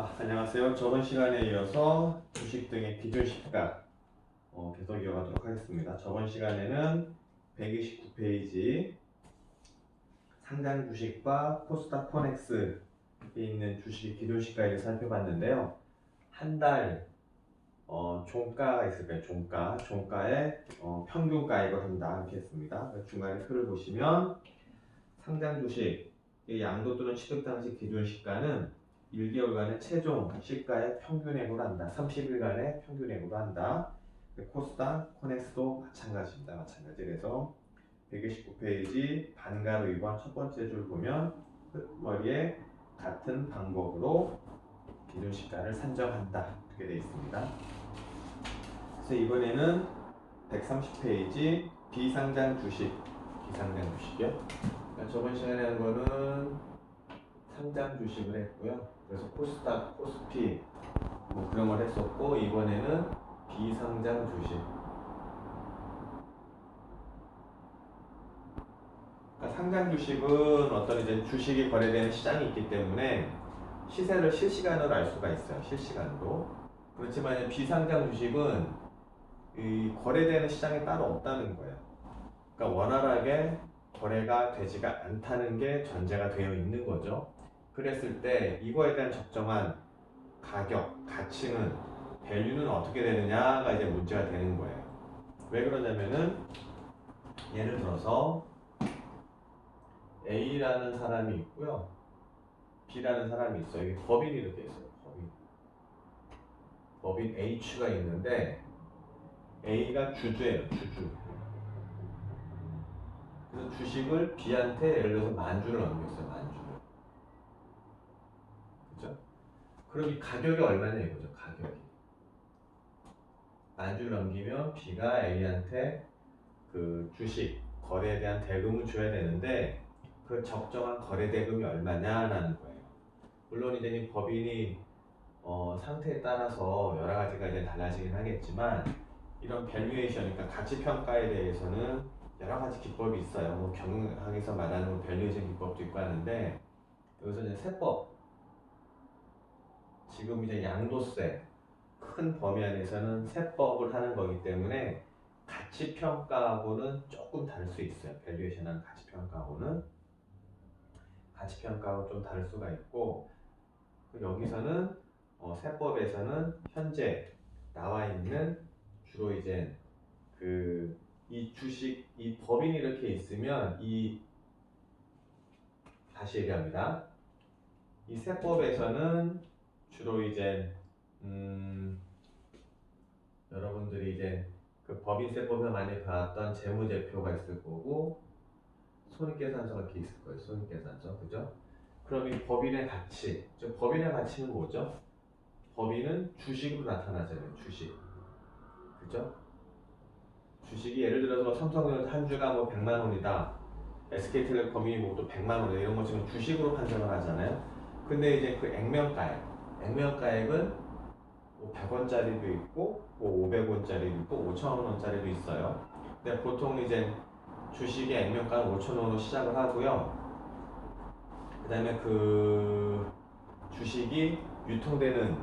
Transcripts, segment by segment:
안녕하세요. 저번 시간에 이어서 주식 등의 기준 시가 계속 이어가도록 하겠습니다. 저번 시간에는 129페이지 상장 주식과 코스닥 코넥스에 있는 주식의 기준 시가를 살펴봤는데요. 한 달 종가가 있을 거예요. 종가의 평균가액을 한다 이렇게 했습니다. 중간에 표를 보시면 상장 주식의 양도 또는 취득 당시 기준 시가는 1개월간의 최종 시가의 평균액으로 한다. 30일간의 평균액으로 한다. 코스닥, 코넥스도 마찬가지입니다. 마찬가지. 그래서 129페이지 반가로 2번 첫 번째 줄 보면 끝머리에 같은 방법으로 기준 시가를 산정한다. 이렇게 되어 있습니다. 그래서 이번에는 130페이지 비상장 주식이요. 저번 시간에 한 거는 상장 주식을 했고요. 그래서 코스닥, 코스피 뭐 그런 걸 했었고, 이번에는 비상장 주식. 그러니까 상장 주식은 어떤 이제 주식이 거래되는 시장이 있기 때문에 시세를 실시간으로 알 수가 있어요. 실시간으로. 그렇지만 비상장 주식은 이 거래되는 시장이 따로 없다는 거예요. 그러니까 원활하게 거래가 되지가 않다는 게 전제가 되어 있는 거죠. 그랬을 때 이거에 대한 적정한 가격, 가치는, 밸류는 어떻게 되느냐가 이제 문제가 되는 거예요. 왜 그러냐면은 예를 들어서 A라는 사람이 있고요, B라는 사람이 있어요. 여기 법인이 이렇게 있어요. 법인 H가 있는데 A가 주주예요. 주주. 그래서 주식을 B한테 예를 들어서 10,000주를 넘겼어요. 10,000주를. 그죠? 그럼 이 가격이 얼마냐 이거죠. 가격이 10,000주를 넘기면 B가 A한테 그 주식 거래에 대한 대금을 줘야 되는데 그 적정한 거래 대금이 얼마냐라는 거예요. 물론 이제 이 법인이 상태에 따라서 여러 가지가 이제 달라지긴 하겠지만, 이런 밸류에이션, 그러니까 가치 평가에 대해서는 여러 가지 기법이 있어요. 뭐 경영학에서 말하는 밸류에이션 기법도 있고 하는데, 여기서 이제 세법, 지금 이제 양도세 큰 범위 안에서는 세법을 하는 거기 때문에 가치 평가하고는 조금 다를 수 있어요. 밸류에이션하는 가치 평가하고는 좀 다를 수가 있고, 여기서는 세법에서는 현재 나와 있는 주로 이제 이 주식, 이 법인이 이렇게 있으면 다시 얘기합니다. 이 세법에서는 주로 이제 여러분들이 이제 그 법인세법에서 많이 봤던 재무제표가 있을 거고 손익계산서가 이렇게 있을 거예요. 손익계산서, 그죠? 그럼 이 법인의 가치, 즉 법인의 가치는 뭐죠? 법인은 주식으로 나타나잖아요. 주식, 그죠? 주식이 예를 들어서 삼성전자 한 주가 뭐 100만 원이다, SK텔레콤이 뭐 또 100만 원이다, 이런 거 지금 주식으로 판정을 하잖아요. 근데 이제 그 액면가액은 뭐 100원짜리도 있고 뭐 500원짜리도 있고 5,000원짜리도 있어요. 근데 보통 이제 주식의 액면가는 5,000원으로 시작을 하고요. 그 다음에 그 주식이 유통되는,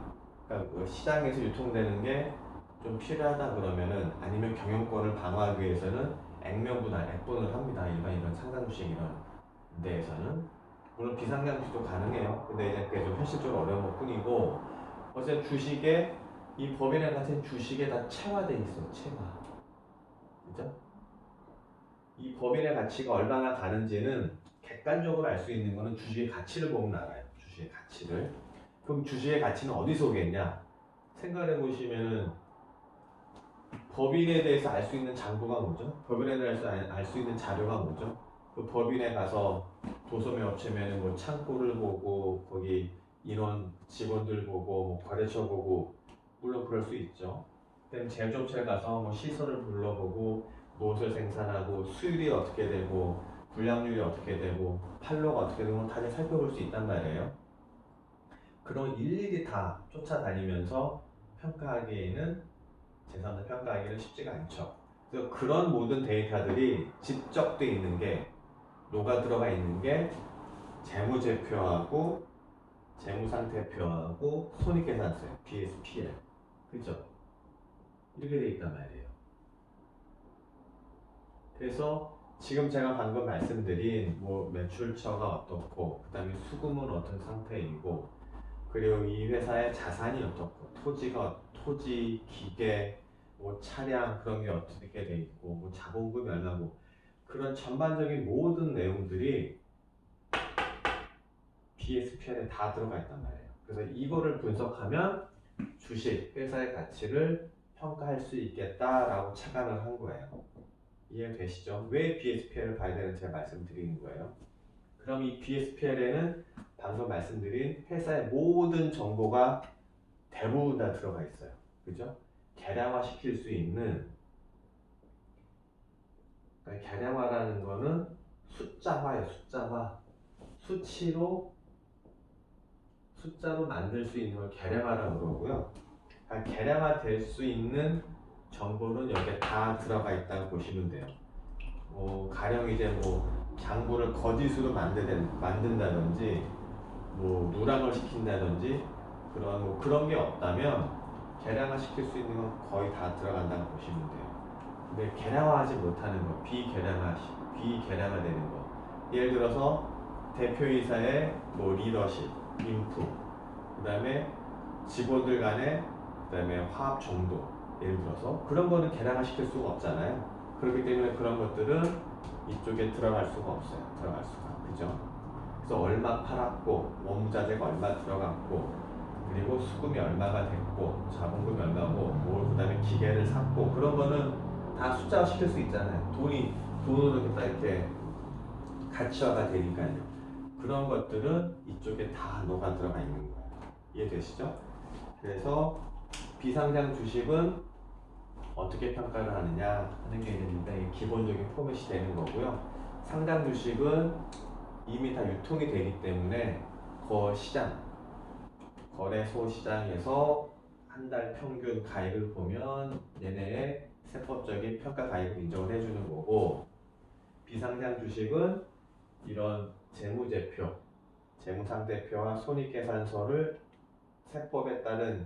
그러니까 그 시장에서 유통되는 게 좀 필요하다 그러면은, 아니면 경영권을 방어하기 위해서는 액면분할, 액분을 합니다. 일반 이런 상장 주식 이런 데에서는. 물론 비상장 주식도 가능해요. 근데 이제 그게 좀 현실적으로 어려운 것 뿐이고, 어쨌든 주식에, 이 법인에 같은 주식에 다 체화돼 있어. 체화. 그죠? 이 법인의 가치가 얼마나 가는지는 객관적으로 알 수 있는 거는 주식의 가치를 보면 알아요. 주식의 가치를. 그럼 주식의 가치는 어디서 오겠냐? 생각해 보시면은 법인에 대해서 알 수 있는 장부가 뭐죠? 법인에 대해서 알 수 있는 자료가 뭐죠? 그 법인에 가서 도소매 업체면은 뭐 창고를 보고 거기 인원 직원들 보고 뭐 거래처 보고, 물론 그럴 수 있죠. 그다음에 제조업체에 가서 뭐 시설을 불러보고 무엇을 생산하고 수율이 어떻게 되고 불량률이 어떻게 되고 판로가 어떻게 되고 다 살펴볼 수 있단 말이에요. 그런 일일이 다 쫓아다니면서 평가하기에는, 재산을 평가하기는 쉽지가 않죠. 그래서 그런 모든 데이터들이 집적돼 있는 게, 녹아 들어가 있는 게 재무제표하고 재무상태표하고 손익계산서예요. BSPL. 그죠? 이렇게 돼 있단 말이에요. 그래서 지금 제가 방금 말씀드린 뭐 매출처가 어떻고, 그 다음에 수금은 어떤 상태이고, 그리고 이 회사의 자산이 어떻고, 토지, 기계, 뭐 차량 그런 게 어떻게 돼 있고, 뭐 자본금이 얼마고, 그런 전반적인 모든 내용들이 BSPL에 다 들어가 있단 말이에요. 그래서 이거를 분석하면 주식, 회사의 가치를 평가할 수 있겠다라고 착안을 한 거예요. 이해되시죠? 왜 BSPL을 봐야 되는지 제가 말씀드리는 거예요. 그럼 이 BSPL에는 방금 말씀드린 회사의 모든 정보가 대부분 다 들어가 있어요. 그죠? 계량화 시킬 수 있는, 그러니까 계량화라는 거는 숫자화예요. 숫자화. 숫자로 만들 수 있는 걸 계량화라고 그러고요. 그러니까 계량화 될 수 있는 정보는 여기에 다 들어가 있다고 보시면 돼요. 가령 이제 뭐 장부를 거짓으로 만든다든지, 뭐 누락을 시킨다든지 그런 게 없다면 계량화 시킬 수 있는 건 거의 다 들어간다고 보시면 돼요. 근데 계량화하지 못하는 거, 비계량화되는 거. 예를 들어서 대표이사의 뭐 리더십, 인품, 그 다음에 직원들 간의, 그 다음에 화합 정도, 예를 들어서 그런 거는 계량화 시킬 수가 없잖아요. 그렇기 때문에 그런 것들은 이쪽에 들어갈 수가 없어요. 그죠? 그래서 얼마 팔았고, 원자재가 얼마 들어갔고, 그리고 수금이 얼마가 됐고, 자본금이 얼마고, 그 다음에 기계를 샀고, 그런 거는 다 숫자화 시킬 수 있잖아요. 돈으로 이렇게 가치화가 되니까요. 그런 것들은 이쪽에 다 녹아 들어가 있는 거예요. 이해되시죠? 그래서 비상장 주식은 어떻게 평가를 하느냐 하는 게 있는데, 기본적인 포맷이 되는 거고요. 상장 주식은 이미 다 유통이 되기 때문에 거래소 시장에서 한 달 평균 가액을 보면 얘네의 세법적인 평가 가액을 인정을 해주는 거고, 비상장 주식은 이런 재무제표, 재무상태표와 손익계산서를 세법에 따른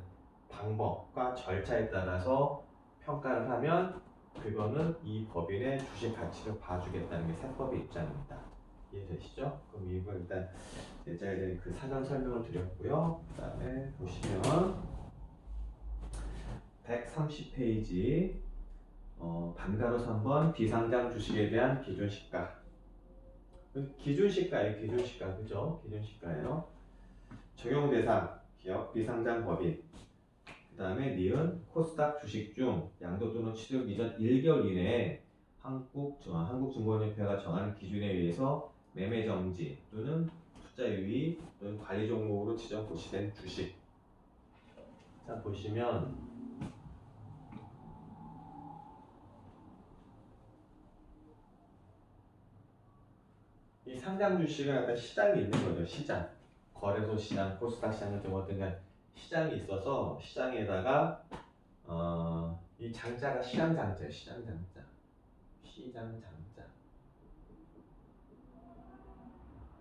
방법과 절차에 따라서 평가를 하면 그거는 이 법인의 주식 가치를 봐주겠다는 게 세법의 입장입니다. 이해되시죠? 그럼 이거 일단 제가 그 사전 설명을 드렸고요. 그 다음에 보시면 130페이지 반가로 3번 비상장 주식에 대한 기준시가. 기준시가 그죠? 기준시가예요. 적용 대상 기업 비상장 법인. 그 다음에 니은 코스닥 주식 중 양도 또는 취득 이전 1개월 이내에 한국증권협회가 정하는 기준에 의해서 매매 정지 또는 투자 유의 또는 관리 종목으로 지정 고시된 주식. 자, 보시면 이 상장 주식은 약간 시장이 있는 거죠. 시장. 거래소 시장, 코스닥 시장 같은 어떤 시장이 있어서 시장에다가 이 장자가 시장장자예요. 시장장자.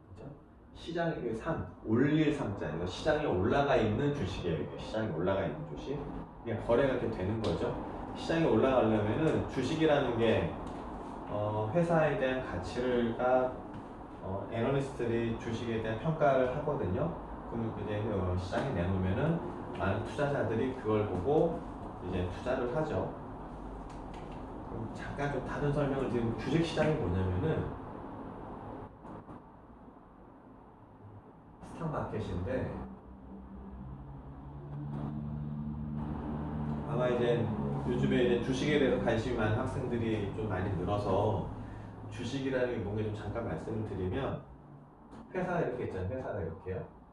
그죠? 시장의 올릴 상자예요. 시장에 올라가 있는 주식이에요. 이게 시장에 올라가 있는 주식. 그냥 거래가 이렇게 되는 거죠. 시장에 올라가려면은 주식이라는 게 회사에 대한 가치가 애널리스트들이 주식에 대한 평가를 하거든요. 그럼 이제 시장에 내놓으면은 많은 투자자들이 그걸 보고 이제 투자를 하죠. 그럼 잠깐 좀 다른 설명을 드리면, 주식 시장이 뭐냐면은 스탁마켓인데, 아마 이제 요즘에 이제 주식에 대해서 관심이 많은 학생들이 좀 많이 늘어서 주식이라는 게 뭔가 좀 잠깐 말씀을 드리면, 회사가 이렇게 있잖아요. 회사가 이렇게요.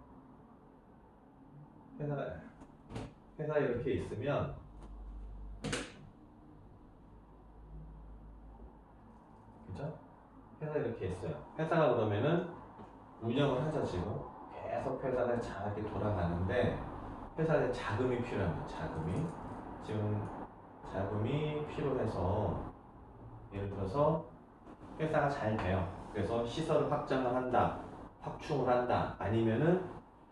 회사가 이렇게 있으면 그죠? 회사가 이렇게 있어요. 회사가 그러면은 운영을 하죠. 지금 계속 회사가 잘 이렇게 돌아가는데, 회사에 자금이 필요합니다. 지금 자금이 필요해서, 예를 들어서 회사가 잘 돼요. 그래서 시설을 확장을 한다, 확충을 한다, 아니면은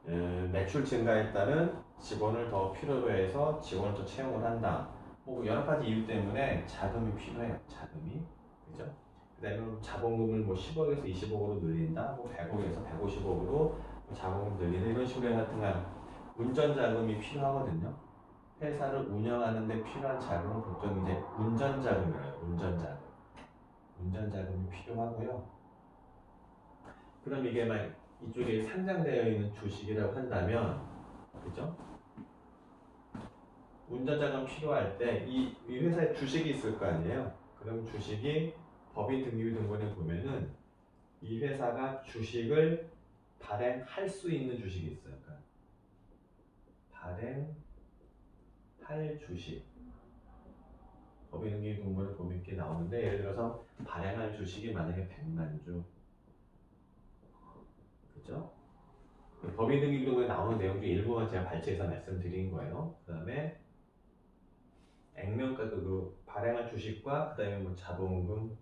매출 증가에 따른 직원을 더 필요로 해서 직원을 더 채용을 한다. 뭐 여러 가지 이유 때문에 자금이 필요해요. 자금이. 그죠? 그 다음에 자본금을 뭐 10억에서 20억으로 늘린다. 뭐 100억에서 150억으로 자본금 늘리는 이런 식으로 하여튼간 운전 자금이 필요하거든요. 회사를 운영하는 데 필요한 자금은 보통 이제 운전 자금이에요. 운전 자금. 운전 자금이 필요하고요. 그럼 이게 막 이쪽에 상장되어 있는 주식이라고 한다면, 그죠? 운전자금 필요할 때 이 회사에 주식이 있을 거 아니에요? 그럼 주식이 법인 등기부등본에 보면은 이 회사가 주식을 발행할 수 있는 주식이 있어요. 그러니까 발행할 주식. 법인 등기부등본에 보면 이렇게 나오는데 예를 들어서 발행할 주식이 만약에 100만 주. 그죠? 법인 등기부등본에 나오는 내용 중 일부만 제가 발췌해서 말씀드린 거예요. 그 다음에 액면가 그 발행한 주식과 그 다음에 뭐 자본금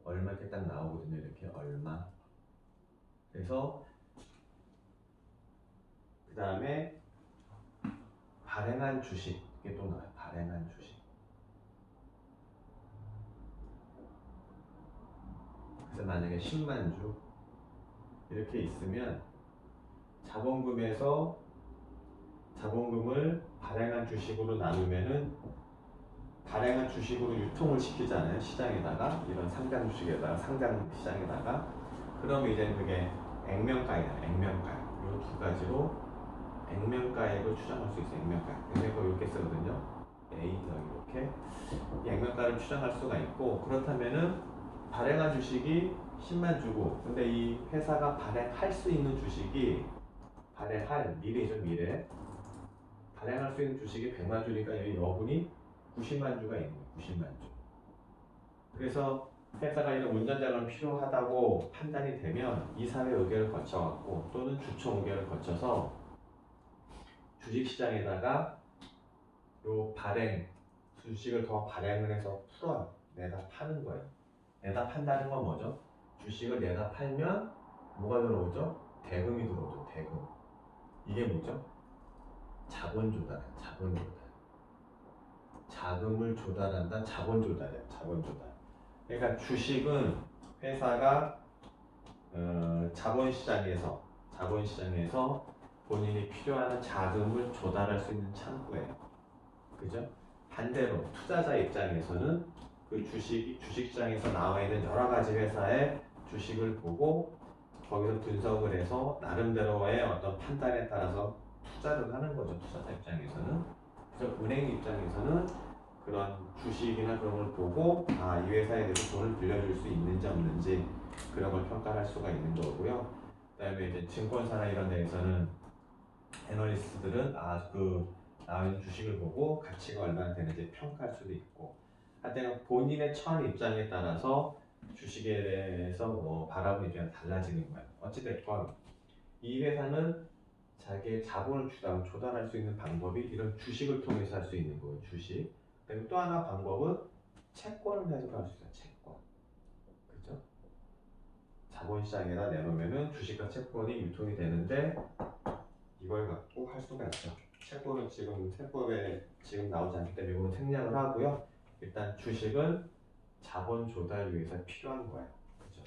얼마 이렇게 딱 나오거든요. 이렇게 얼마. 그래서 그 다음에 발행한 주식 이게 또 나와요. 발행한 주식. 그래서 만약에 10만 주 이렇게 있으면 자본금에서 자본금을 발행한 주식으로 나누면은 발행한 주식으로 유통을 시키잖아요. 시장에다가 이런 상장 주식에다가 상장 시장에다가 그러면 이제 그게 액면가액이에요. 액면가액. 이 두 가지로 액면가액을 추정할 수 있어요. 액면가액. 액면가 이렇게 쓰거든요. A 더하기 이렇게 이 액면가를 추정할 수가 있고 그렇다면은 발행한 주식이 10만 주고 근데 이 회사가 발행할 수 있는 주식이 발행할 미래죠 미래 발행할 수 있는 주식이 100만 주니까 여기 여분이 90만 주가 있는 거예요. 90만 주. 그래서 회사가 이런 운전자금 필요하다고 판단이 되면 이사회 의결을 거쳐갖고 또는 주총 의결을 거쳐서 주식시장에다가 요 발행 주식을 더 발행을 해서 풀어요. 내다 파는 거예요. 내다 판다는 건 뭐죠? 주식을 내다 팔면 뭐가 들어오죠? 대금이 들어오죠. 대금. 이게 뭐죠? 자본 조달. 자본 조달. 자금을 조달한다. 자본 조달이야. 자본 조달. 그러니까 주식은 회사가 자본시장에서 본인이 필요한 자금을 조달할 수 있는 창구예요. 그죠? 반대로 투자자 입장에서는 그 주식시장에서 나와 있는 여러 가지 회사의 주식을 보고 거기서 분석을 해서 나름대로의 어떤 판단에 따라서 투자를 하는 거죠. 투자자 입장에서는. 그래서 은행 입장에서는 그런 주식이나 그런 걸 보고 이 회사에 대해서 돈을 빌려줄 수 있는지 없는지 그런 걸 평가할 수가 있는 거고요. 그다음에 이제 증권사나 이런 데에서는 애널리스트들은 그 나와 있는 주식을 보고 가치가 얼마나 되는지 평가할 수도 있고 하여튼 본인의 처한 입장에 따라서 주식에 대해서 바라보는 입장이 달라지는 거예요. 어찌됐건 이 회사는 자기의 자본을 조달할 수 있는 방법이 이런 주식을 통해서 할 수 있는 거예요. 주식. 그리고 또 하나 방법은 채권을 해석할 수 있어요. 채권. 그죠? 자본시장에다 내놓으면은 주식과 채권이 유통이 되는데 이걸 갖고 할 수가 있죠. 채권은 지금 세법에 지금 나오지 않기 때문에 이거는 생략을 하고요. 일단 주식은 자본 조달 위해서 필요한 거예요. 그죠?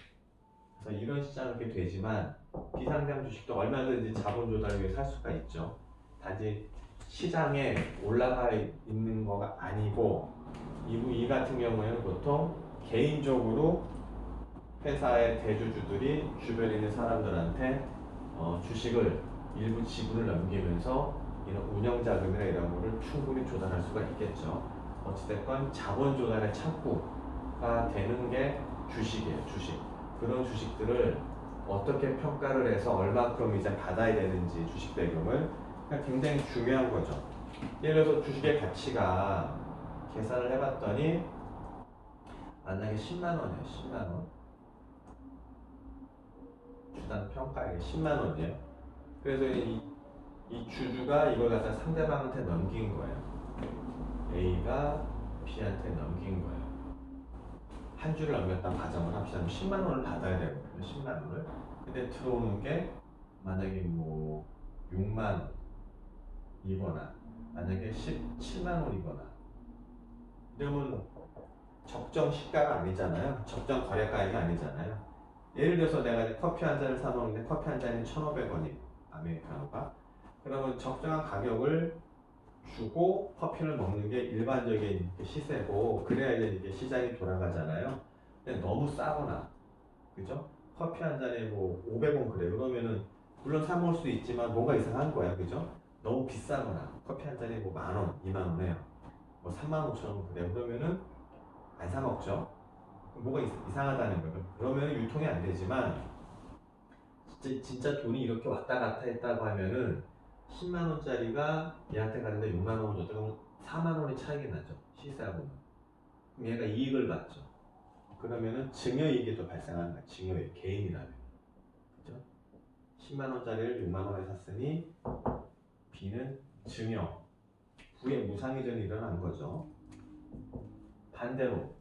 그래서 이런 시장은 이렇게 되지만 비상장 주식도 얼마든지 자본 조달 위해서 할 수가 있죠. 단지 시장에 올라가 있는 거가 아니고 이 같은 경우에는 보통 개인적으로 회사의 대주주들이 주변에 있는 사람들한테 주식을 일부 지분을 넘기면서 이런 운영자금이나 이런 거를 충분히 조달할 수가 있겠죠. 어찌됐건 자본 조달의 창구가 되는 게 주식이에요. 주식. 그런 주식들을 어떻게 평가를 해서 얼마큼 이제 받아야 되는지 주식 대금을 굉장히 중요한 거죠. 예를 들어서 주식의 가치가 계산을 해봤더니 만약에 10만 원이에요. 10만 원. 주당 평가액이 10만 원이에요. 그래서 이 주주가 이걸 갖다 상대방한테 넘긴 거예요. A가 B한테 넘긴 거예요. 한 주를 넘겼다는 가정을 합시다. 10만 원을 받아야 되거든요. 10만 원을. 근데 들어오는 게 만약에 뭐 6만 원이거나 만약에 17만 원이거나 이러면 적정 시가가 아니잖아요. 적정 거래가액이 아니잖아요. 예를 들어서 내가 이제 커피 한 잔을 사 먹는데 커피 한 잔이 1,500원이 아메리카노가. 그러면 적정한 가격을 주고 커피를 먹는 게 일반적인 시세고, 그래야 이제 시장이 돌아가잖아요. 근데 너무 싸거나, 그죠? 커피 한 잔에 뭐 500원 그래. 그러면은 물론 사 먹을 수도 있지만 뭔가 이상한 거야, 그죠? 너무 비싸거나 커피 한 잔에 뭐 10,000원, 20,000원에 뭐 35,000원 그래. 그러면은 안 사 먹죠. 뭐가 이상하다는 거예요. 그러면 유통이 안 되지만 진짜 돈이 이렇게 왔다 갔다 했다고 하면은 10만 원짜리가 얘한테 가는데 6만 원 줬다 그러면 4만 원이 차이가 나죠. 시세하고는. 그럼 얘가 이익을 받죠. 그러면은 증여이익이 또 발생하는 거야. 증여이익. 개인이라면. 그죠? 10만 원짜리를 6만 원에 샀으니 B는 증여. 부의 무상이전이 일어난 거죠. 반대로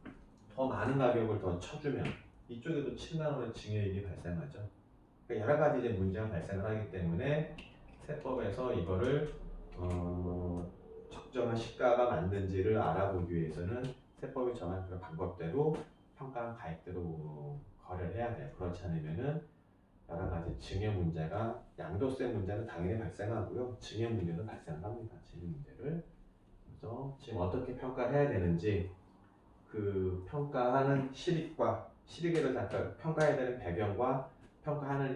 더 많은 가격을 더 쳐주면 이쪽에도 7만 원의 증여이익이 발생하죠. 그러니까 여러 가지 이제 문제가 발생을 하기 때문에 세법에서 이거를 적정한 시가가 맞는지를 알아보기 위해서는 세법이 정한 그 방법대로 평가한 가액대로 거래를 해야 돼요. 그렇지 않으면은 여러 가지 증여 문제가, 양도세 문제는 당연히 발생하고요. 증여 문제도 발생합니다. 증여 문제를. 그래서 지금 어떻게 평가를 해야 되는지, 그 평가하는 실익을 잠깐, 평가해야 되는 배경과 평가하는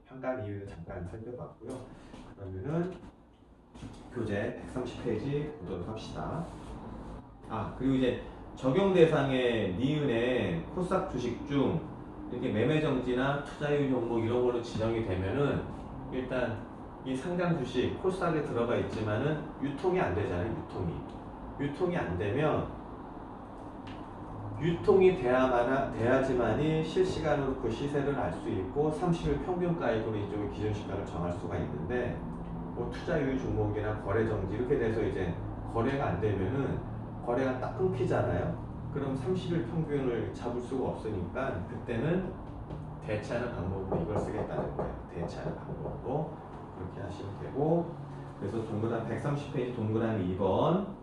평가한 이유를 잠깐 살펴봤고요. 그러면은 교재 130페이지 보도록 합시다. 그리고 이제 적용 대상의 니은의 코스닥 주식 중 이렇게 매매 정지나 투자율 종목 이런 걸로 지정이 되면은 일단 이 상장 주식 코스닥에 들어가 있지만은 유통이 안 되잖아요. 유통이 안 되면, 유통이 돼야지만이 실시간으로 그 시세를 알 수 있고 30일 평균가액으로 이쪽의 기준시가를 정할 수가 있는데, 뭐 투자유의 종목이나 거래 정지 이렇게 돼서 이제 거래가 안 되면은 거래가 딱 끊기잖아요. 그럼 30일 평균을 잡을 수가 없으니까 그때는 대체하는 방법으로 이걸 쓰겠다는 거예요. 대체하는 방법으로 그렇게 하시면 되고, 그래서 동그라미 130페이지 동그라미 2번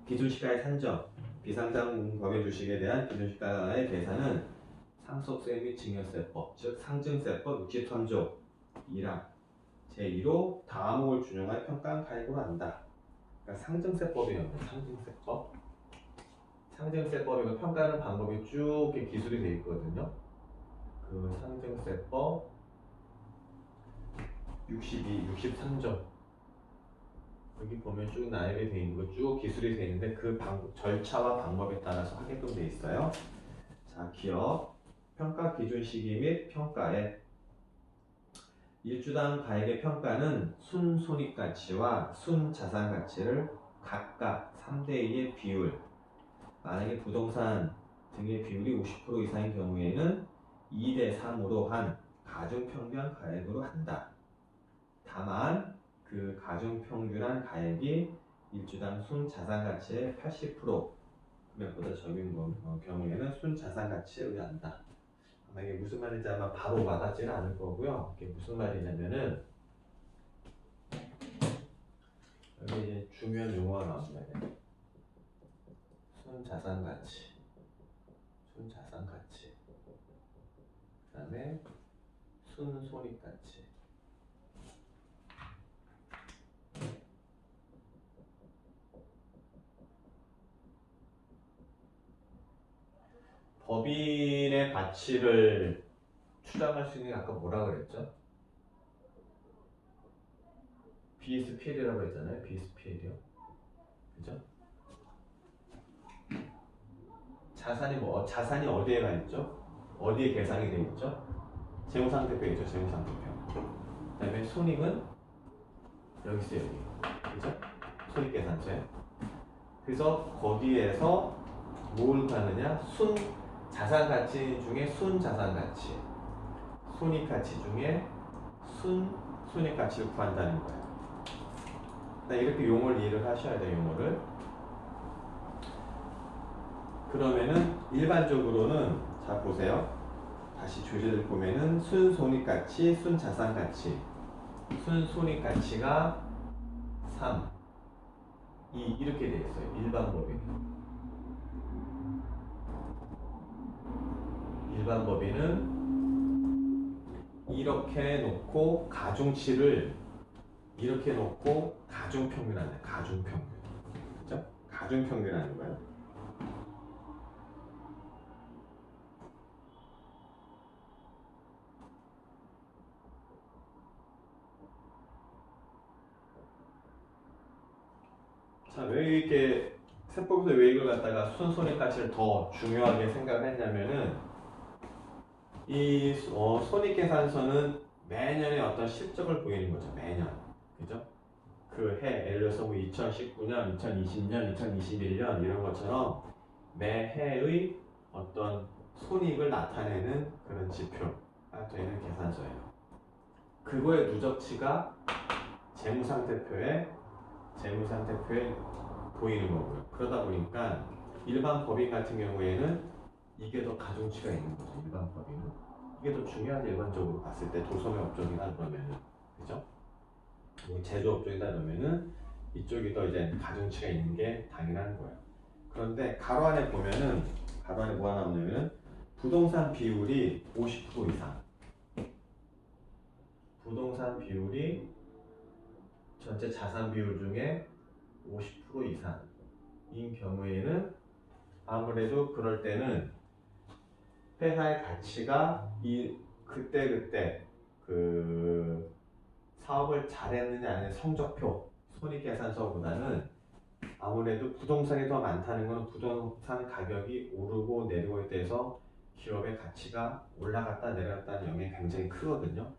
기준시가의 산정, 비상장 법인 주식에 대한 기준시가의 계산은 상속세 및 증여세법, 즉 상증세법 63조 1항 제2로 다음을 준용하여 평가한 가액으로 한다. 그러니까 상증세법이에요. 상증세법이고 평가하는 방법이 쭉 이렇게 기술이 되어 있거든요. 그 상증세법 63조 여기 보면 쭉 나열이 되어 있는 거, 쭉 기술이 되어 있는데 그 절차와 방법에 따라서 하게끔 되어 있어요. 자, 기업 평가 기준 시기 및 평가액. 일주당 가액의 평가는 순손익가치와 순자산가치를 각각 3대2의 비율, 만약에 부동산 등의 비율이 50% 이상인 경우에는 2대3으로 한 가중평균 가액으로 한다. 다만 그 가중평균한 가액이 일주당 순자산가치의 80%몇보다 적은 경우에는 순자산가치에 의한다. 이게 무슨 말인지 아마 바로 와닿지는 않을 거고요. 이게 무슨 말이냐면은 여기 이제 중요한 용어가 나옵니다. 순자산가치, 그 다음에 순손익가치. 법인의 가치를 추정할 수 있는 게 아까 뭐라 그랬죠? BSPL이라고 했잖아요. BSPL이요. 그죠? 자산이 어디에 가 있죠? 어디에 계상이 돼 있죠? 재무상태표에 있죠. 재무상태표. 그 다음에 손익은 여기 있어요. 여기. 그죠? 손익계산서에. 그래서 거기에서 뭘 하느냐? 자산가치 중에 순자산가치, 손익가치 중에 순손익가치를 구한다는 거예요. 이렇게 용어를 이해를 하셔야 돼요. 용어를. 그러면은 일반적으로는 자 보세요. 다시 조제를 보면은 순손익가치, 순자산가치. 순손익가치가 3, 2 이렇게 되어 있어요. 일반 법인은. 일반 법인은 이렇게 놓고 가중치를 이렇게 놓고 가중평균하는 가중평균. 그죠? 가중평균하는 거예요. 자, 왜 이렇게 세법에서 왜 이걸 갖다가 순손익가치를 더 중요하게 생각을 했냐면은 이 손익계산서는 매년의 어떤 실적을 보이는 거죠. 매년. 그죠? 그 해, 예를 들어서 뭐 2019년, 2020년, 2021년 이런 것처럼 매해의 어떤 손익을 나타내는 그런 지표가 되는 계산서예요. 그거의 누적치가 재무상태표에 보이는 거고요. 그러다 보니까 일반 법인 같은 경우에는 이게 더 가중치가 있는 거죠. 일반 법인은 이게 더 중요하죠. 일반적으로 봤을 때 도소매 업종이다 그러면은, 그죠? 뭐 제조업종이다 그러면은 이쪽이 더 이제 가중치가 있는 게 당연한 거예요. 그런데 가로 안에 보면은 가로 안에 뭐가 나오냐면은 부동산 비율이 50% 이상. 부동산 비율이 전체 자산 비율 중에 50% 이상인 경우에는 아무래도 그럴 때는 회사의 가치가 이 그때 그 사업을 잘했느냐 아니면 성적표 손익계산서보다는 아무래도 부동산이 더 많다는 것은 부동산 가격이 오르고 내리고에 대해서 기업의 가치가 올라갔다 내려갔다는 영향이 굉장히 크거든요.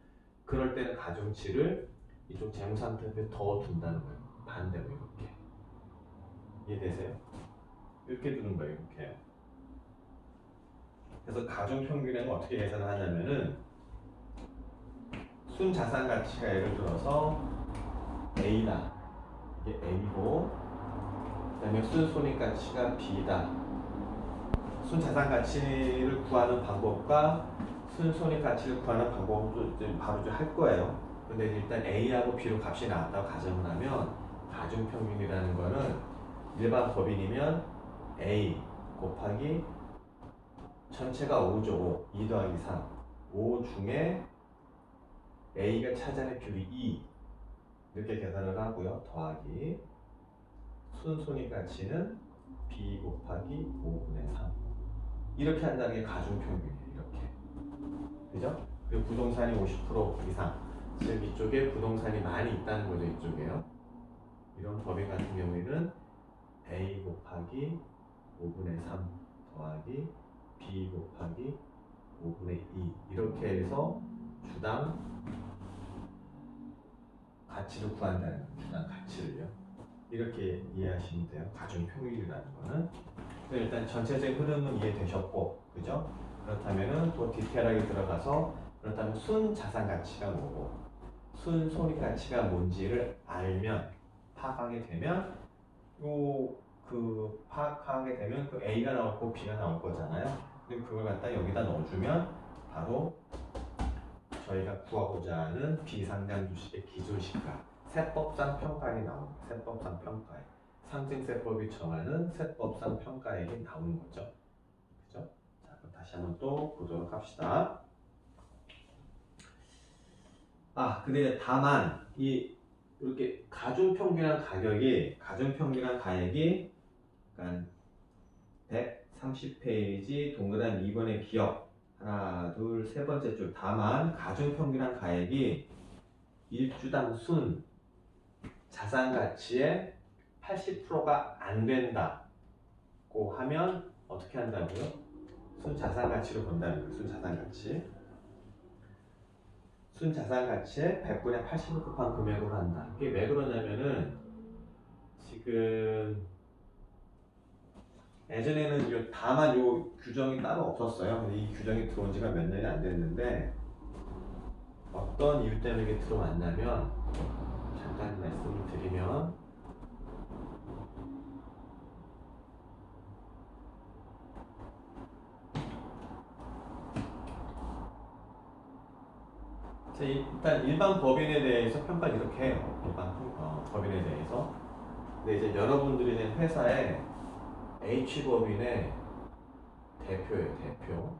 그럴 때는 가중치를 이쪽 재무상태표에 더 둔다는 거예요. 반대로 이렇게. 이해되세요? 이렇게 두는 거예요. 이렇게. 그래서 가중평균액은 어떻게 계산을 하냐면은 순자산가치가 예를 들어서 A다. 이게 A고 그 다음에 순손익가치가 B다. 순자산가치를 구하는 방법과 순손익가치를 구하는 방법도 이제 바로 할 거예요. 근데 일단 A하고 B로 값이 나왔다고 가정을 하면 가중평균이라는 거는 일반 법인이면 A 곱하기 전체가 5죠. 2 더하기 3. 5 중에 A가 차지하는 비율이 2 이렇게 계산을 하고요. 더하기 순손익가치는 B 곱하기 5분의 3 이렇게 한다는 게 가중평균이에요. 이렇게. 그죠? 그리고 부동산이 50% 이상 즉 이쪽에 부동산이 많이 있다는 거죠. 이쪽에요. 이런 법인 같은 경우에는 A 곱하기 5분의 3 더하기 B 곱하기 5분의 2 이렇게 해서 주당 가치를 구한다는 거예요. 주당 가치를요. 이렇게 이해하시면 돼요. 가중평균이라는 거는. 일단 전체적인 흐름은 이해되셨고, 그죠? 그렇다면은 또 디테일하게 들어가서 그렇다면 순자산가치가 뭐고 순손익가치가 뭔지를 알면 파악하게 되면 파악하게 되면 그 A가 나올 거 B가 나올 거잖아요. 근데 그걸 갖다 여기다 넣어주면 바로 저희가 구하고자 하는 비상장 주식의 기준시가 세법상 평가액이 나옵니다. 세법상 평가액. 상증세법이 정하는 세법상 평가액이 나오는 거죠. 그죠? 자, 그럼 다시 한번 또 보도록 합시다. 근데 다만 이렇게 가중평균한 가액이 그러니까 130페이지 동그라미 2번의 기억 하나, 둘, 세 번째 줄. 다만 가중평균한 가액이 일주당 순 자산가치의 80%가 안 된다고 하면 어떻게 한다고요? 순자산가치로 본다는 거예요. 순자산가치의 100분의 80을 곱한 금액으로 한다. 이게 왜 그러냐면은 지금 예전에는 다만 요 규정이 따로 없었어요. 근데 이 규정이 들어온 지가 몇 년이 안 됐는데 어떤 이유 때문에 이게 들어왔냐면 잠깐 말씀을 드리면 일단 일반 법인에 대해서 평가를 이렇게 해요. 일반 법인에 대해서. 근데 이제 여러분들이 낸 회사의 H법인의 대표예요, 대표.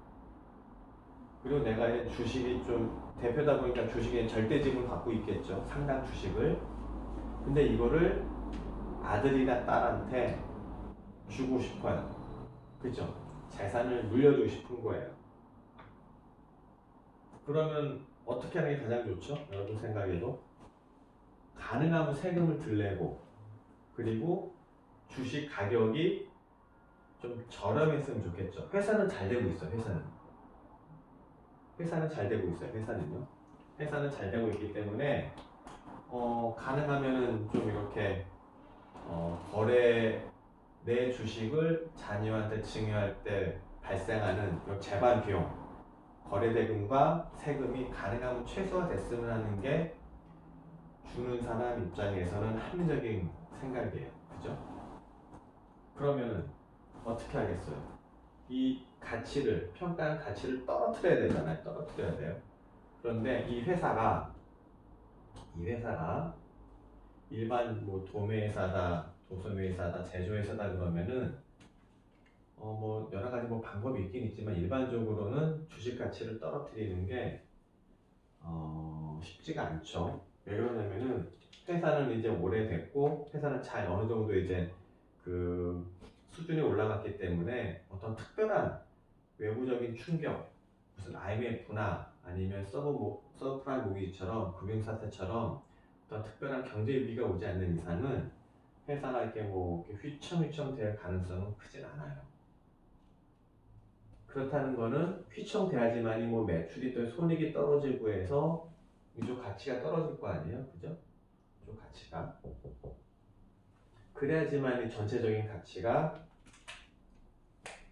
그리고 내가 이 주식이 좀 대표다 보니까 주식에 절대지분을 갖고 있겠죠. 상당 주식을. 근데 이거를 아들이나 딸한테 주고 싶어요. 그죠? 재산을 물려주고 싶은 거예요. 그러면 어떻게 하는 게 가장 좋죠? 여러분 생각에도 가능하면 세금을 덜 내고, 그리고 주식 가격이 좀 저렴했으면 좋겠죠. 회사는 잘 되고 있어요. 회사는 잘 되고 있어요. 회사는 잘 되고 있기 때문에 가능하면은 좀 이렇게 거래 내 주식을 자녀한테 증여할 때 발생하는 재반 비용, 거래대금과 세금이 가능하면 최소화됐으면 하는 게 주는 사람 입장에서는 합리적인 생각이에요. 그죠? 그러면은 어떻게 하겠어요? 이 가치를, 평가한 가치를 떨어뜨려야 되잖아요. 떨어뜨려야 돼요. 그런데 이 회사가 일반 뭐 도매회사다, 도소매회사다, 제조회사다 그러면은 뭐 여러 가지 뭐 방법이 있긴 있지만 일반적으로는 주식 가치를 떨어뜨리는 게 쉽지가 않죠. 왜 그러냐면은 회사는 이제 오래됐고 회사는 잘 어느 정도 이제 그 수준이 올라갔기 때문에 어떤 특별한 외부적인 충격, 무슨 IMF나 아니면 서브프라임 모기지처럼 금융사태처럼 어떤 특별한 경제 위기가 오지 않는 이상은 회사가 이렇게 뭐 이렇게 휘청휘청 될 가능성은 크진 않아요. 그렇다는 거는 휘청돼야지만이 뭐 매출이 또 손익이 떨어지고 해서 이쪽 가치가 떨어질 거 아니에요, 그죠? 이쪽 가치가 그래야지만이 전체적인 가치가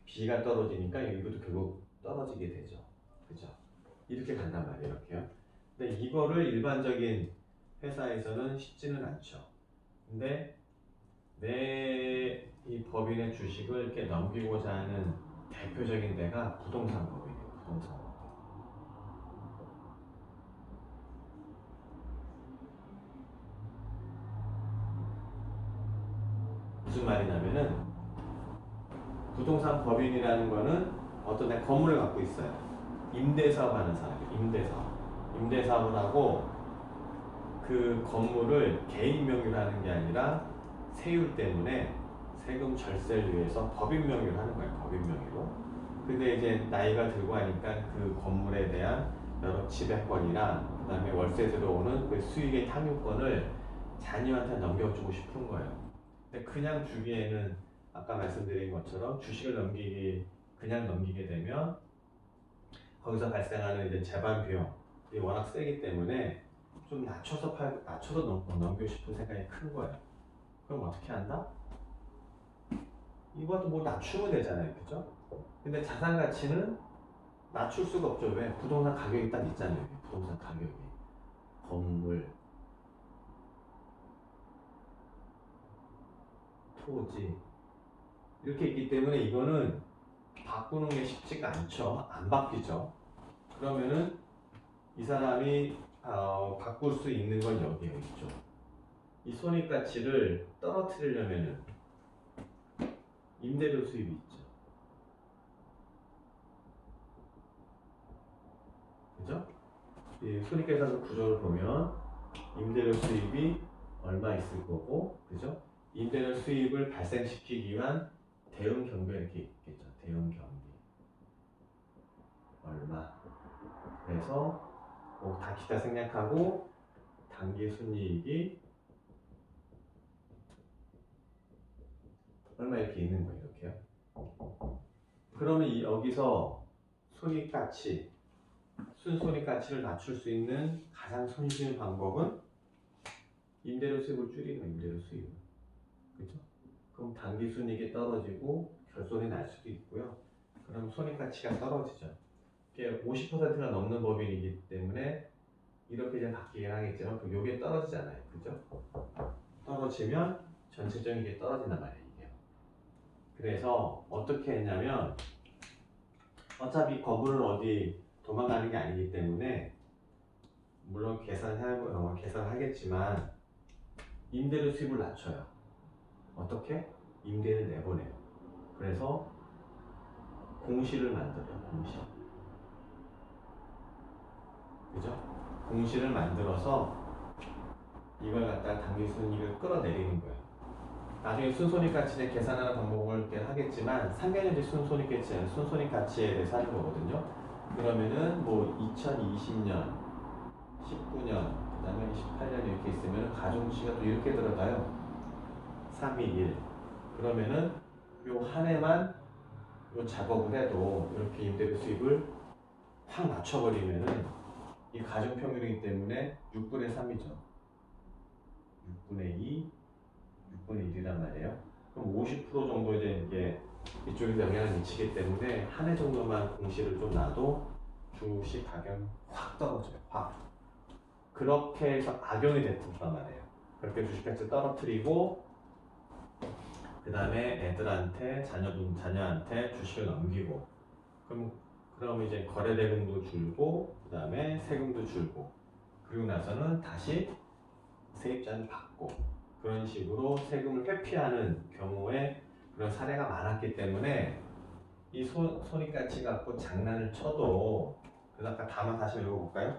B가 떨어지니까 이것도 결국 떨어지게 되죠, 그죠? 이렇게 간단 말이에요, 이렇게요. 근데 이거를 일반적인 회사에서는 쉽지는 않죠. 근데 내 이 법인의 주식을 이렇게 넘기고자 하는 대표적인 데가 부동산 법이에요. 부동산 법. 무슨 말이냐면은 부동산 법인이라는 거는 어떤 내 건물을 갖고 있어요. 임대사업 하는 사람이에요. 임대사업을 하고 그 건물을 개인 명의로 하는 게 아니라 세율 때문에 세금 절세를 위해서 법인 명의로 하는 거예요. 법인 명의로. 근데 이제 나이가 들고 하니까 그 건물에 대한 여러 지배권이랑 그 다음에 월세 들어오는 그 수익의 향유권을 자녀한테 넘겨주고 싶은 거예요. 근데 그냥 주기에는 아까 말씀드린 것처럼 주식을 그냥 넘기게 되면 거기서 발생하는 이제 재반 비용이 워낙 세기 때문에 좀 낮춰서 넘기고 싶은 생각이 큰 거예요. 그럼 어떻게 한다? 이것도 뭐 낮추면 되잖아요. 그죠? 근데 자산 가치는 낮출 수가 없죠. 왜? 부동산 가격이 딱 있잖아요. 부동산 가격이. 건물, 토지. 이렇게 있기 때문에 이거는 바꾸는 게 쉽지가 않죠. 안 바뀌죠. 그러면은 이 사람이 바꿀 수 있는 건 여기에 있죠. 이 손익 가치를 떨어뜨리려면은 임대료 수입이 있죠. 그죠? 이 손익계산 구조를 보면 임대료 수입이 얼마 있을 거고, 그죠? 임대료 수입을 발생시키기 위한 대응 경비가 이렇게 있겠죠. 대응 경비 얼마. 그래서 다 기타 생략하고 단기 순이익이 얼마 이렇게 있는 거예요. 이렇게요. 그러면 여기서 손익가치, 순손익가치를 낮출 수 있는 가장 손쉬운 방법은 임대료 수입을 줄이는 거예요. 임대료 수입. 그죠? 그럼 단기 순이익이 떨어지고 결손이 날 수도 있고요. 그럼 손익가치가 떨어지죠. 이게 50%가 넘는 법인이기 때문에 이렇게 이제 바뀌긴 하겠지만 그럼 요게 떨어지잖아요. 그죠? 떨어지면 전체적인 게 떨어진단 말이에요. 이게. 그래서 어떻게 했냐면 어차피 건물은 어디 도망가는 게 아니기 때문에 물론 계산하겠지만 임대료 수입을 낮춰요. 어떻게? 임대를 내보내요. 그래서 공시를 만들어요. 공시. 그죠? 공시를 만들어서 이걸 갖다가 당기순이익을 끌어내리는 거예요. 나중에 순손익가치에 계산하는 방법을 하겠지만 3개년제 순손익가치에 대해서 하는 거거든요. 그러면은 뭐 2020년, 19년, 그 다음에 18년 이렇게 있으면 가중치가 또 이렇게 들어가요. 3, 2, 1. 그러면은 요 한 해만 요 작업을 해도 이렇게 임대료 수입을 확 낮춰버리면은 이 가중평균이기 때문에 6분의 3이죠. 6분의 2, 6분의 1이란 말이에요. 그럼 50% 정도 이제 이쪽에서 영향을 미치기 때문에 한 해 정도만 공시를 좀 놔도 주식 가격이 확 떨어져요. 확. 그렇게 해서 악용이 됐단 말이에요. 그렇게 주식 가치 떨어뜨리고 그 다음에 애들한테 자녀한테 주식을 넘기고 그럼 이제 거래대금도 줄고 그 다음에 세금도 줄고 그리고 나서는 다시 세입자는 받고 그런 식으로 세금을 회피하는 경우에 그런 사례가 많았기 때문에 이 손익가치 갖고 장난을 쳐도 그래서 아까 다만 다시 읽어볼까요?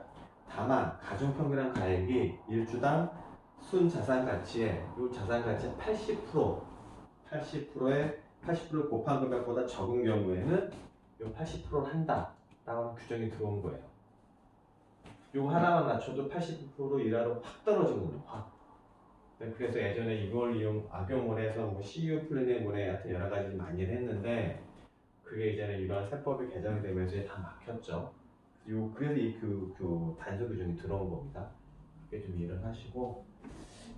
다만 가중평균한 가액이 일주당 순자산가치의 이 자산가치의 80%를 곱한 금액보다 적은 경우에는 이 80%를 한다 라는 규정이 들어온 거예요. 요 하나만 낮춰도 80% 이하로 확 떨어지거든요. 확. 그래서 예전에 이걸 악용을 해서 뭐 CU 플래닝문에 하여튼 여러 가지 많이 했는데 그게 이제는 이런 세법이 개정이 되면서 다 막혔죠. 그래서 그 단서 규정이 들어온 겁니다. 그게 좀 이해를 하시고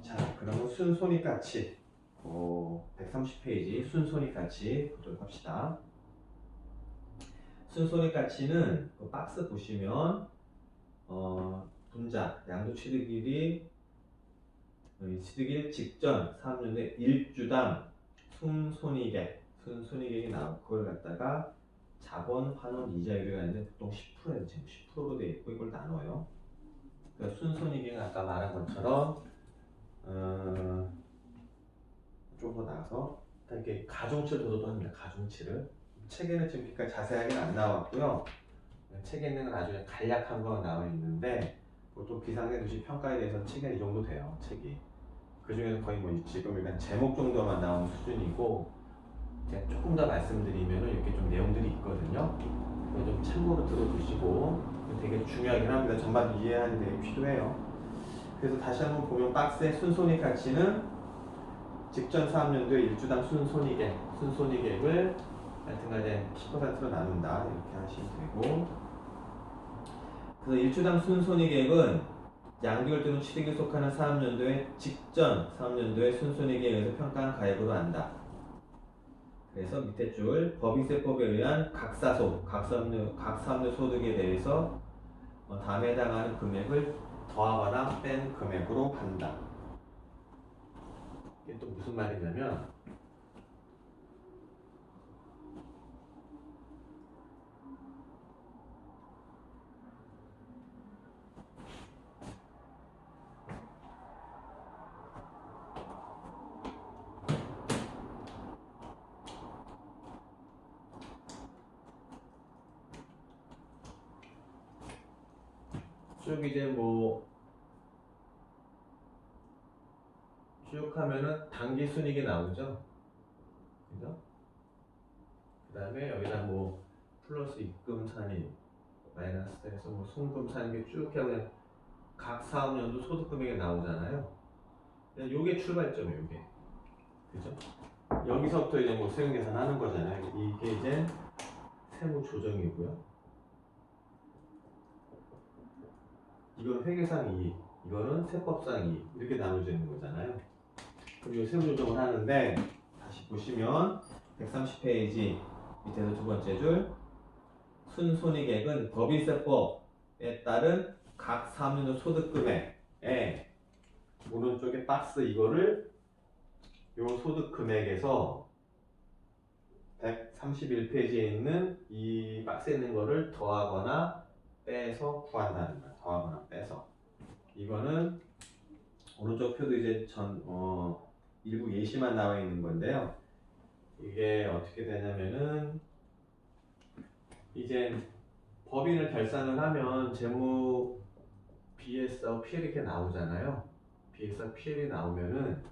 자 그러면 순손익가치 130페이지 순손익가치 보도록 합시다. 순손익가치는 그 박스 보시면 분자 양도취득일이 취득일 직전 사업년도에 일주당 순손익액이 나오고 그걸 갖다가 자본, 환원, 이자율이 있는데 보통 10%에서 지금 10%로 되어 있고 이걸 나눠요. 그러니까 순손익액은 아까 말한 것처럼 좀 더 나가서 이렇게 가중치를 도도도 합니다. 가중치를 책에는 지금 그러니까 자세하게는 안 나왔고요. 책에는 아주 간략한 거 나와 있는데 보통 비상계도시 평가에 대해서는 책에 이 정도 돼요. 책이 그 중에서 거의 뭐 지금 일단 제목 정도만 나온 수준이고 제가 조금 더 말씀드리면 이렇게 좀 내용들이 있거든요. 그거 좀 참고로 들어두시고 되게 중요하긴 합니다. 전반 이해하는 데 필요해요. 그래서 다시 한번 보면 박스의 순손익가치는 직전 사업년도에 일주당 순손익액을 하여튼간에 10%로 나눈다 이렇게 하시면 되고 그래서 일주당 순손익액은 양도율 또는 취득에 속하는 사업년도의 직전 사업년도의 순손익에 의해서 평가한 가액으로 한다. 그래서 밑에 줄 법인세법에 의한 각 사업료 소득에 대해서 다음에 해당하는 금액을 더하거나 뺀 금액으로 한다. 이게 또 무슨 말이냐면 쭉 이제 뭐 쭉 하면은 당기순이익이 나오죠. 그죠? 그 다음에 여기다 뭐 플러스 입금산입 마이너스해서 뭐 송금산입 쭉 하면 각 사업년도 소득금액이 나오잖아요. 요게 출발점이에요. 요게 그죠? 여기서부터 이제 뭐 세금 계산하는 거잖아요. 이게 이제 세무 조정이고요. 이건 회계상 이익, 이거는 세법상 이익 이렇게 나눠지는 거잖아요. 그럼 이 세무 조정을 하는데 다시 보시면 130페이지 밑에서 두 번째 줄 순손익액은 법인세법에 따른 각 사업년도 소득금액에 오른쪽에 박스 이거를 요 소득금액에서 131페이지에 있는 이 박스에 있는 거를 더하거나 빼서 구한다는 거야. 더하거나 빼서. 이거는 오른쪽 표도 이제 일부 예시만 나와 있는 건데요. 이게 어떻게 되냐면은 이제 법인을 결산을 하면 재무 BS하고 PL이 이렇게 나오잖아요. BS하고 PL이 나오면은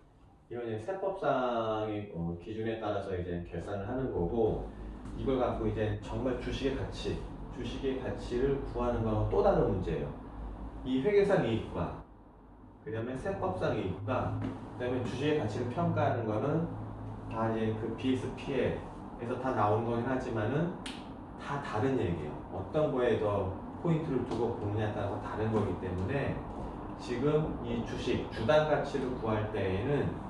이건 이제 세법상의 기준에 따라서 이제 결산을 하는 거고, 이걸 갖고 이제 정말 주식의 가치를 구하는 거는 또 다른 문제예요. 이 회계상 이익과 그 다음에 세법상 이익과 그 다음에 주식의 가치를 평가하는 거는 다 이제 그 BS, PL에서 다 나오는 거긴 하지만은 다 다른 얘기예요. 어떤 거에 더 포인트를 두고 보느냐에 따라서 다른 거기 때문에 지금 이 주식 주당 가치를 구할 때에는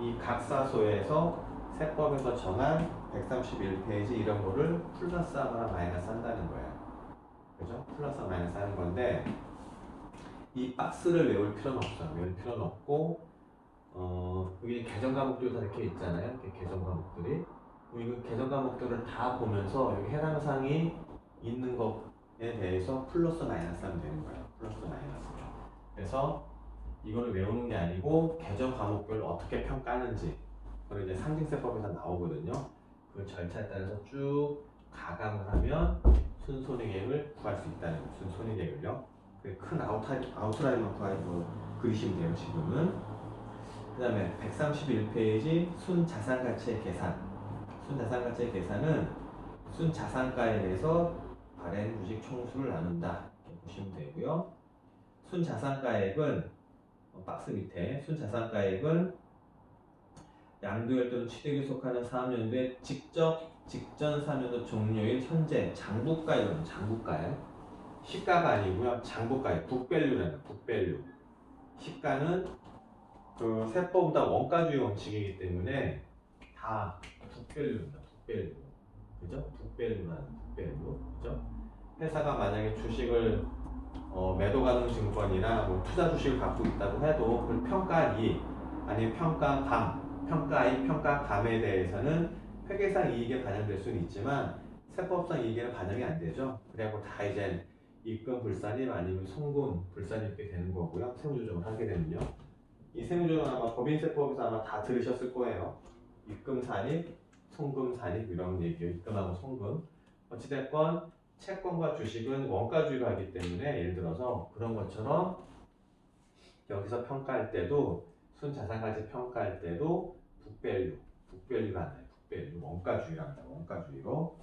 이 각사소에서 세법에서 정한 131페이지 이런 거를 플러스하거나 마이너스 한다는 거예요. 그죠? 플러스 마이너스 하는 건데 이 박스를 외울 필요는 없어요. 외울 필요는 없고 여기 개정 과목들이 다 이렇게 있잖아요. 이렇게 개정 과목들이. 이 개정 과목들을 다 보면서 여기 해당 사항이 있는 것에 대해서 플러스 마이너스 하면 되는 거예요. 플러스 마이너스. 그래서 이거를 외우는 게 아니고 개정 과목별로 어떻게 평가하는지 그걸 이제 상징세법에서 나오거든요. 그 절차에 따라서 쭉 가감을 하면 순손익액을 구할 수 있다는 거예요. 순손익액을요. 큰 아웃라인만 그리시면 돼요. 지금은. 그 다음에 131페이지 순자산가치의 계산. 순자산가치의 계산은 순자산가에 대해서 발행 주식 총수를 나눈다. 이렇게 보시면 되고요. 순자산가액은 박스 밑에 순자산가액은 양도일 또는 취득에 속하는 사업연도의 직전 3년도 종료일 현재 장부가액은 장부가액 시가가 아니고요. 장부가액 북밸류라는 북밸류. 시가는 그 세법보다 원가주의 원칙이기 때문에 다 북밸류입니다. 북밸류. 그죠? 북밸류라는 북밸류. 그죠? 회사가 만약에 주식을 매도 가능 증권이나 뭐 투자 주식을 갖고 있다고 해도 그 평가 이익 아니면 평가이익, 평가감에 대해서는 회계상 이익에 반영될 수는 있지만 세법상 이익에는 반영이 안 되죠. 그래갖고 다 이제 입금 불산입 아니면 송금 불산입 이렇게 되는 거고요. 세무조정을 하게 되면요. 이 세무조정 아마 법인세법에서 아마 다 들으셨을 거예요. 입금 산입, 송금 산입 이런 얘기요. 입금하고 송금. 어찌됐건 채권과 주식은 원가주의로 하기 때문에 예를 들어서 그런 것처럼 여기서 평가할 때도 순자산가치 평가할 때도 북밸류가 안 나요. 북밸류 원가주의랍니다. 원가주의로.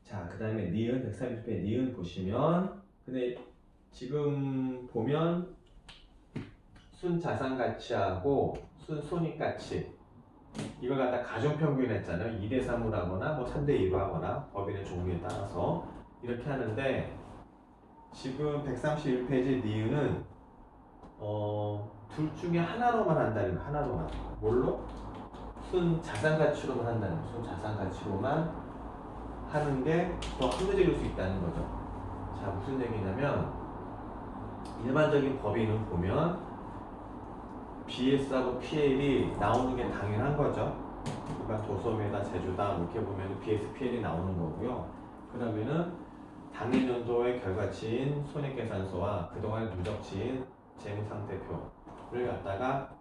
자, 그 다음에 니은 130회 니은 보시면 근데 지금 보면 순자산가치하고 순손익가치 이걸 갖다 가중평균 했잖아요. 2대3으로 하거나 뭐 3대2로 하거나 법인의 종류에 따라서 이렇게 하는데 지금 131페이지 니은은 둘 중에 하나로만 한다는 거예요. 하나로만. 뭘로? 순자산가치로만 한다는 거예요. 순자산가치로만 하는 게 더 합리적일 수 있다는 거죠. 자, 무슨 얘기냐면 일반적인 법인을 보면 BS하고 PL이 나오는 게 당연한 거죠. 그러니까 도소매다, 제주다 이렇게 보면 BS, PL이 나오는 거고요. 그러면은 당일연도의 결과치인 손익계산서와 그동안 누적치인 재무상태표를 갖다가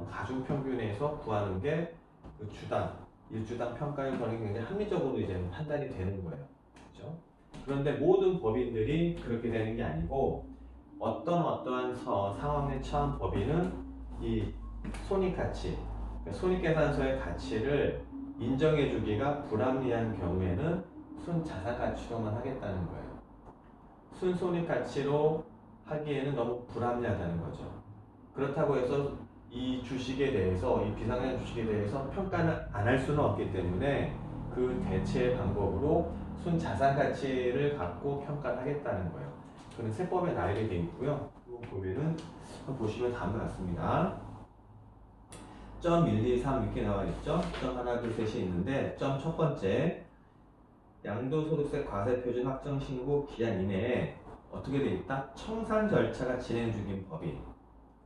가중평균에서 구하는 게 그 일주당 평가율 거는 굉장히 합리적으로 이제 판단이 되는 거예요. 그렇죠? 그런데 모든 법인들이 그렇게 되는 게 아니고 어떠한 상황에 처한 법인은 이 손익가치, 손익계산서의 가치를 인정해주기가 불합리한 경우에는 순자산가치로만 하겠다는 거예요. 순손익가치로 하기에는 너무 불합리하다는 거죠. 그렇다고 해서 이 주식에 대해서, 이 비상장 주식에 대해서 평가는 안 할 수는 없기 때문에 그 대체 방법으로 순자산가치를 갖고 평가를 하겠다는 거예요. 그는 세법에 나열이 되어 있고요. 보면은 보시면 다음과 같습니다. 점 1, 2, 3 이렇게 나와 있죠. 점 하나, 둘, 셋이 있는데 점 첫 번째 양도소득세 과세표준 확정 신고 기한 이내에 어떻게 돼 있다? 청산 절차가 진행 중인 법인.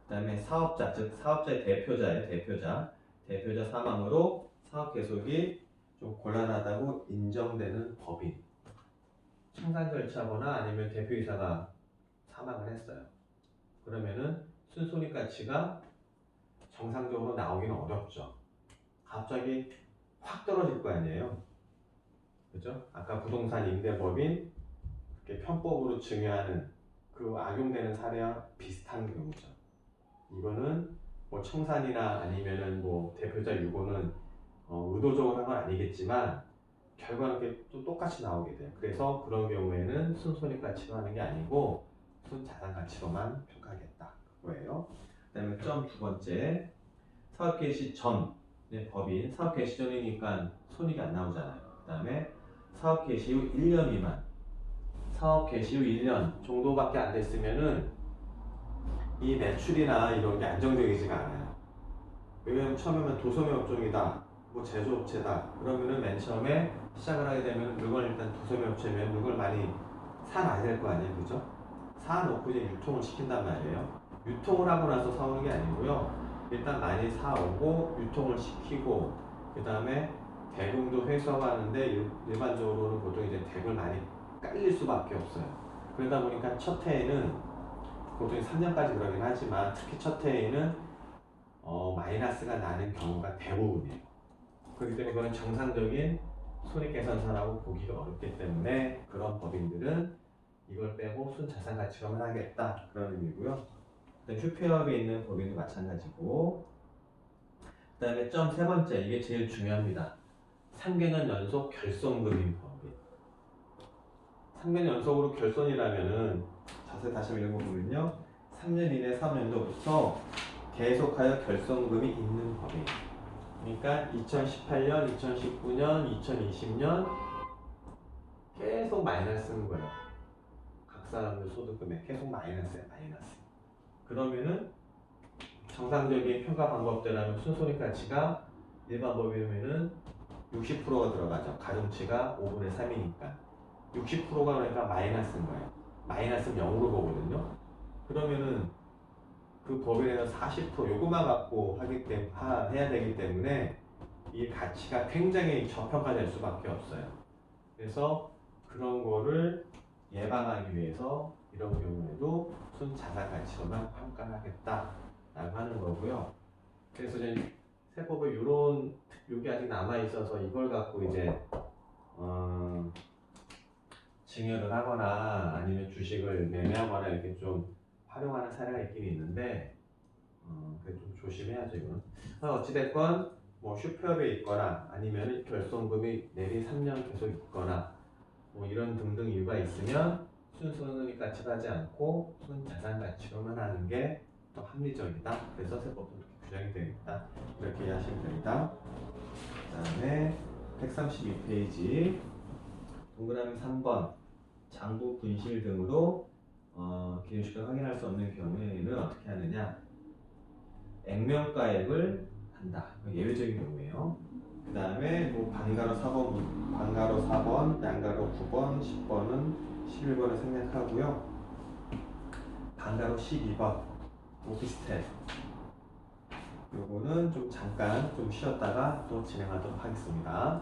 그 다음에 사업자, 즉 사업자의 대표자예요. 대표자 사망으로 사업 계속이 좀 곤란하다고 인정되는 법인. 청산 절차거나 아니면 대표이사가 사망을 했어요. 그러면은 순손익가치가 정상적으로 나오기는 어렵죠. 갑자기 확 떨어질 거 아니에요. 그죠? 아까 부동산 임대법인 그렇게 편법으로 증여하는 그 악용되는 사례와 비슷한 경우죠. 이거는 뭐 청산이나 아니면은 뭐 대표자 유고는 의도적으로 한 건 아니겠지만 결과는 그게 또 똑같이 나오게 돼요. 그래서 그런 경우에는 순손익가치로 하는 게 아니고 순자산가치로만 평가하겠다. 그거예요. 그 다음에 점 두 번째, 사업 개시 전 법인, 사업 개시 전이니까 손익이 안 나오잖아요. 그 다음에 사업 개시 후 1년 미만, 사업 개시 후 1년 정도밖에 안 됐으면은 이 매출이나 이런 게 안정적이지가 않아요. 왜냐면 처음에는 도소매 업종이다, 뭐 제조업체다. 그러면은 맨 처음에 시작을 하게 되면 물건을 일단 도소매 업체면 물건을 많이 사놔야 될 거 아니에요, 그죠? 사놓고 이제 유통을 시킨단 말이에요. 유통을 하고 나서 사오는 게 아니고요. 일단 많이 사오고 유통을 시키고 그 다음에 대금도 회수하는데 일반적으로는 보통 이제 대금을 많이 깔릴 수밖에 없어요. 그러다 보니까 첫 해에는 보통 3년까지 그러긴 하지만 특히 첫 해에는 마이너스가 나는 경우가 대부분이에요. 그렇기 때문에 그건 정상적인 손익계산서라고 보기가 어렵기 때문에 그런 법인들은 이걸 빼고 순자산가치로만 하겠다, 그런 의미고요. 휴폐업에 있는 법인도 마찬가지고, 그 다음에 점 세 번째, 이게 제일 중요합니다. 3개년 연속 결손금인 법인. 3개년 연속으로 결손이라면은 자세히 다시 읽어보면요, 3년 이내 3년도부터 계속하여 결손금이 있는 법인. 그러니까 2018년, 2019년, 2020년 계속 마이너스인 거예요. 각 사람들 소득금액 계속 마이너스예요, 마이너스. 그러면은 정상적인 평가 방법대로라면 순손익가치가 일반 법이면은 60%가 들어가죠. 가중치가 5분의 3이니까 60%가 그러니까 마이너스인 거예요. 마이너스는 0으로 보거든요. 그러면은 그 법인에는 40% 요것만 갖고 해야 되기 때문에 이 가치가 굉장히 저평가될 수밖에 없어요. 그래서 그런 거를 예방하기 위해서 이런 경우에도 순자산가치로만 평가하겠다라고 하는 거고요. 그래서 이제 세법에 요런 요게 아직 남아 있어서 이걸 갖고 이제 증여를 하거나 아니면 주식을 매매하거나 이렇게 좀 활용하는 사례가 있긴 있는데 그래도 좀 조심해야죠, 이거는. 어찌됐건 뭐 슈퍼업에 있거나 아니면 결손금이 내리 3년 계속 있거나 뭐 이런 등등 이유가 있으면 순손익가치로 하지 않고 순자산가치로만 하는 게 더 합리적이다. 그래서 세법도 이렇게 규정이 되어 있다. 이렇게 이해하시면 됩니다. 그 다음에 132페이지 동그라미 3번 장부 분실 등으로 기준시가 확인할 수 없는 경우에는 어떻게 하느냐, 액면가액을 한다. 예외적인 경우에요. 그 다음에 뭐 반가로 4번, 양가로 9번, 10번은 11번을 생략하고요. 반가로 12번 오피스텔 요거는 좀 잠깐 좀 쉬었다가 또 진행하도록 하겠습니다.